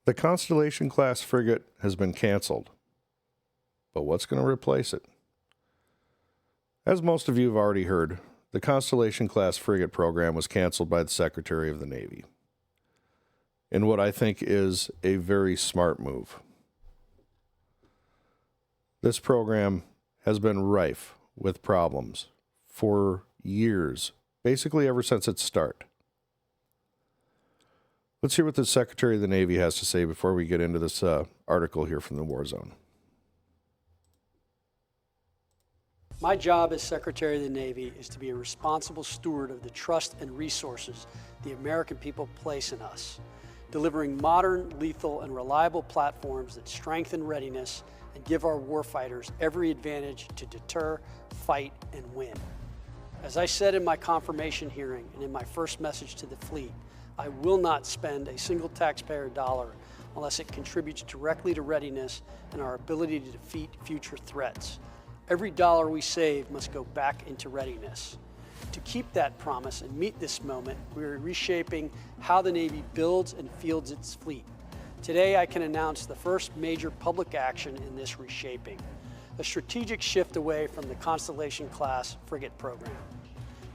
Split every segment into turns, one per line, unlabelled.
The Constellation class frigate has been canceled, but what's going to replace it? As most of you have already heard, the Constellation class frigate program was canceled by the Secretary of the Navy in what I think is a very smart move. This program has been rife with problems for years, basically ever since its start. Let's hear what the Secretary of the Navy has to say before we get into this article here from the War Zone.
My job as Secretary of the Navy is to be a responsible steward of the trust and resources the American people place in us, delivering modern, lethal, and reliable platforms that strengthen readiness and give our warfighters every advantage to deter, fight, and win. As I said in my confirmation hearing and in my first message to the fleet, I will not spend a single taxpayer dollar unless it contributes directly to readiness and our ability to defeat future threats. Every dollar we save must go back into readiness. To keep that promise and meet this moment, we are reshaping how the Navy builds and fields its fleet. Today, I can announce the first major public action in this reshaping, a strategic shift away from the Constellation-class frigate program.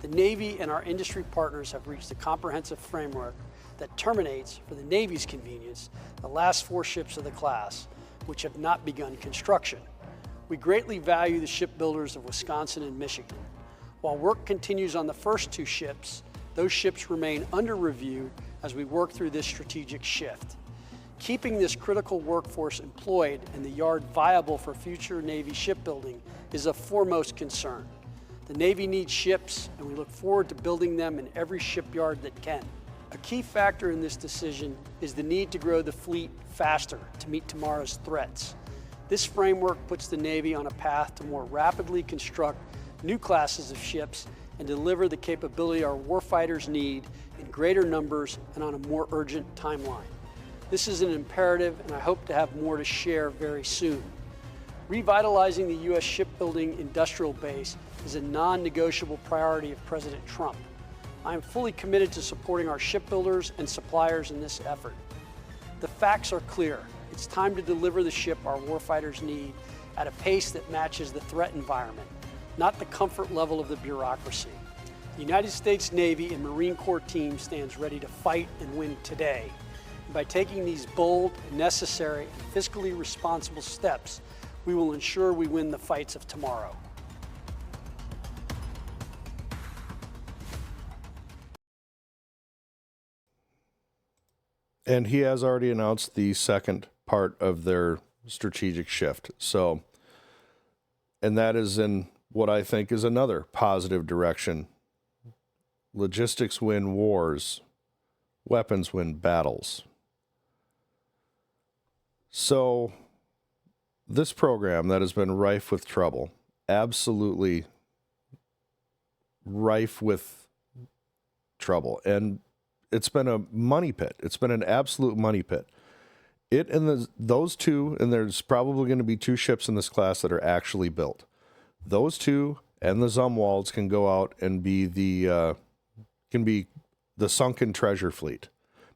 The Navy and our industry partners have reached a comprehensive framework that terminates, for the Navy's convenience, the last 4 ships of the class, which have not begun construction. We greatly value the shipbuilders of Wisconsin and Michigan. While work continues on the first 2 ships, those ships remain under review as we work through this strategic shift. Keeping this critical workforce employed and the yard viable for future Navy shipbuilding is of foremost concern. The Navy needs ships, and we look forward to building them in every shipyard that can. A key factor in this decision is the need to grow the fleet faster to meet tomorrow's threats. This framework puts the Navy on a path to more rapidly construct new classes of ships and deliver the capability our warfighters need in greater numbers and on a more urgent timeline. This is an imperative, and I hope to have more to share very soon. Revitalizing the U.S. shipbuilding industrial base is a non-negotiable priority of President Trump. I am fully committed to supporting our shipbuilders and suppliers in this effort. The facts are clear. It's time to deliver the ship our warfighters need at a pace that matches the threat environment, not the comfort level of the bureaucracy. The United States Navy and Marine Corps team stands ready to fight and win today. And by taking these bold, necessary, and fiscally responsible steps, we will ensure we win the fights of tomorrow.
And he has already announced the second part of their strategic shift. So, and that is in what I think is another positive direction. Logistics win wars, weapons win battles. So, this program that has been rife with trouble, absolutely rife with trouble, and it's been a money pit. It's been an absolute money pit. It and those 2, and there's probably going to be 2 ships in this class that are actually built. Those 2 and the Zumwalds can go out and be the sunken treasure fleet,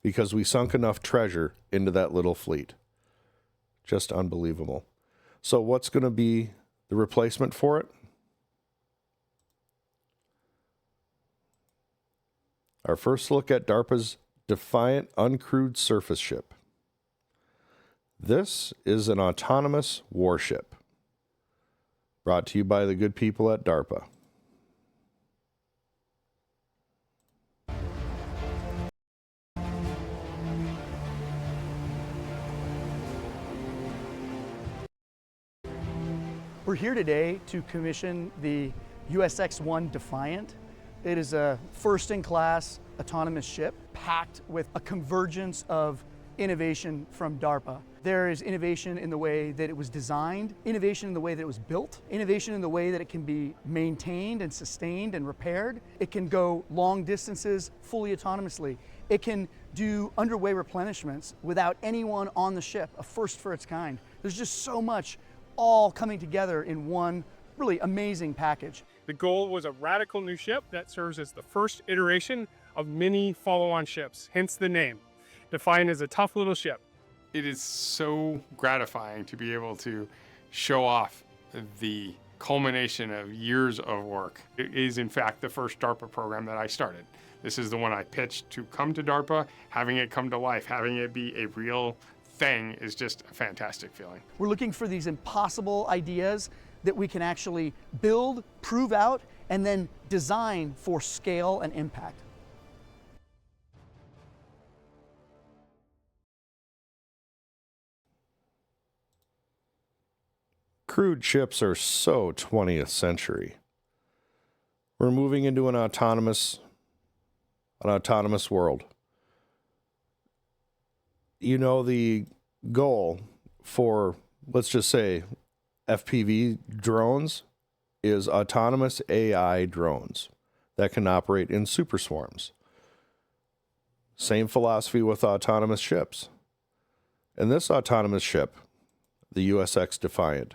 because we sunk enough treasure into that little fleet. Just unbelievable. So what's going to be the replacement for it? Our first look at DARPA's Defiant Uncrewed surface ship. This is an autonomous warship, brought to you by the good people at DARPA.
We're here today to commission the USX-1 Defiant. It is a first-in-class autonomous ship packed with a convergence of innovation from DARPA. There is innovation in the way that it was designed, innovation in the way that it was built, innovation in the way that it can be maintained and sustained and repaired. It can go long distances fully autonomously. It can do underway replenishments without anyone on the ship, a first for its kind. There's just so much all coming together in one really amazing package.
The goal was a radical new ship that serves as the first iteration of many follow-on ships, hence the name. Defiant is a tough little ship. It is so gratifying to be able to show off the culmination of years of work. It is, in fact, the first DARPA program that I started. This is the one I pitched to come to DARPA. Having it come to life, having it be a real thing is just a fantastic feeling.
We're looking for these impossible ideas that we can actually build, prove out, and then design for scale and impact.
Crewed ships are so 20th century. We're moving into an autonomous world. You know, the goal for, let's just say, FPV drones is autonomous AI drones that can operate in super swarms. Same philosophy with autonomous ships. And this autonomous ship, the USX Defiant,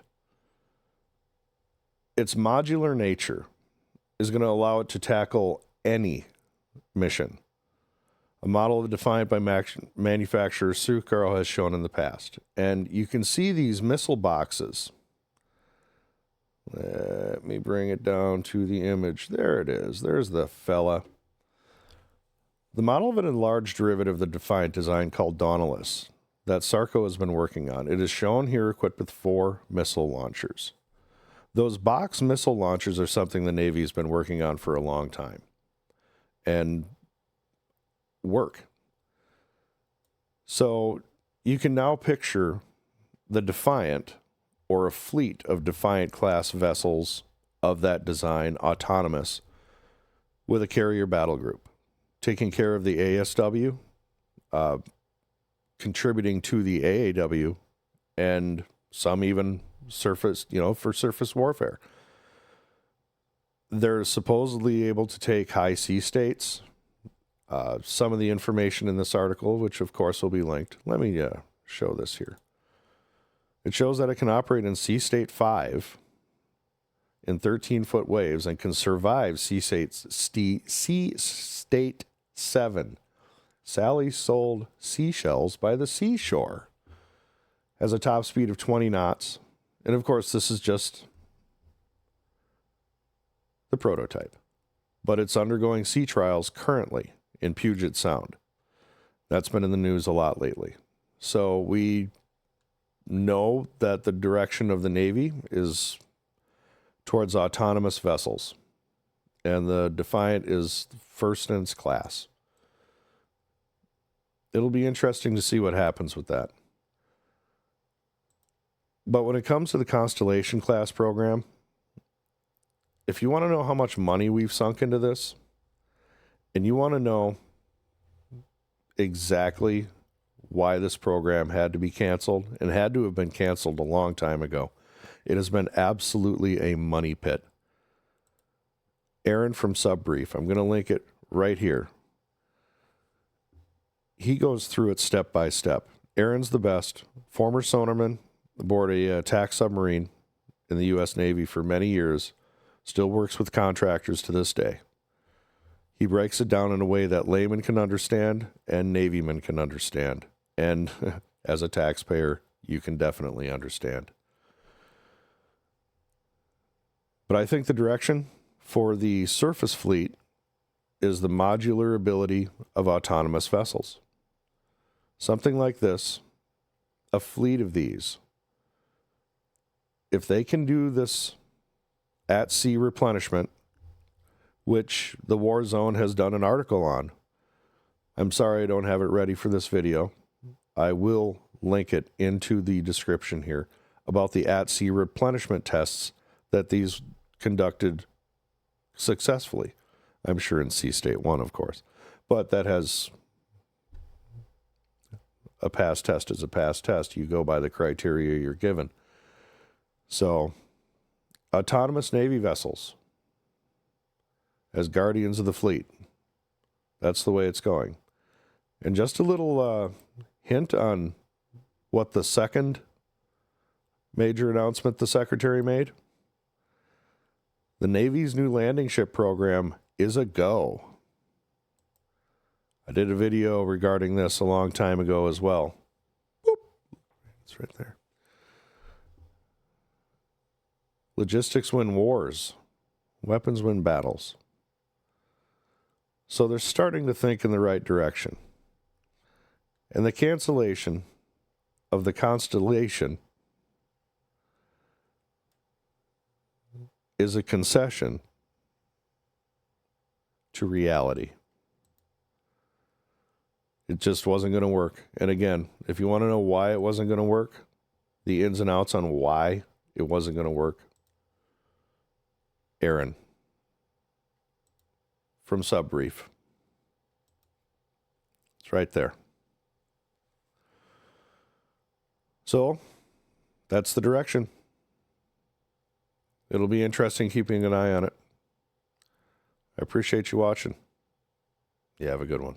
its modular nature is going to allow it to tackle any mission. A model of the Defiant by manufacturer Sukaro has shown in the past. And you can see these missile boxes. Let me bring it down to the image. There it is. There's the fella. The model of an enlarged derivative of the Defiant design called Dauntless that Sarco has been working on. It is shown here equipped with 4 missile launchers. Those box missile launchers are something the Navy has been working on for a long time. And work. So you can now picture the Defiant, or a fleet of Defiant class vessels of that design, autonomous, with a carrier battle group, taking care of the ASW, contributing to the AAW, and some even surface, for surface warfare. They're supposedly able to take high sea states. Some of the information in this article, which of course will be linked. Let me show this here. It shows that it can operate in sea state 5 in 13-foot waves and can survive sea state 7. Sally sold seashells by the seashore. Has a top speed of 20 knots. And of course, this is just the prototype. But it's undergoing sea trials currently in Puget Sound. That's been in the news a lot lately. So we know that the direction of the Navy is towards autonomous vessels. And the Defiant is first in its class. It'll be interesting to see what happens with that. But when it comes to the Constellation class program, if you want to know how much money we've sunk into this, and you want to know exactly why this program had to be canceled, and had to have been canceled a long time ago, it has been absolutely a money pit. Aaron from Subbrief, I'm going to link it right here. He goes through it step by step. Aaron's the best. Former sonarman aboard a attack submarine in the U.S. Navy for many years. Still works with contractors to this day. He breaks it down in a way that laymen can understand and Navymen can understand. And as a taxpayer, you can definitely understand. But I think the direction for the surface fleet is the modular ability of autonomous vessels. Something like this, a fleet of these, if they can do this at-sea replenishment, which the War Zone has done an article on. I'm sorry I don't have it ready for this video. I will link it into the description here about the at-sea replenishment tests that these conducted successfully. I'm sure in Sea State 1, of course. But that has a pass test is a pass test. You go by the criteria you're given. So, autonomous Navy vessels as guardians of the fleet. That's the way it's going. And just a little hint on what the second major announcement the Secretary made. The Navy's new landing ship program is a go. I did a video regarding this a long time ago as well. Boop. It's right there. Logistics win wars. Weapons win battles. So they're starting to think in the right direction. And the cancellation of the Constellation is a concession to reality. It just wasn't going to work. And again, if you want to know why it wasn't going to work, the ins and outs on why it wasn't going to work, Aaron from Subbrief. It's right there. So, that's the direction. It'll be interesting keeping an eye on it. I appreciate you watching. You have a good one.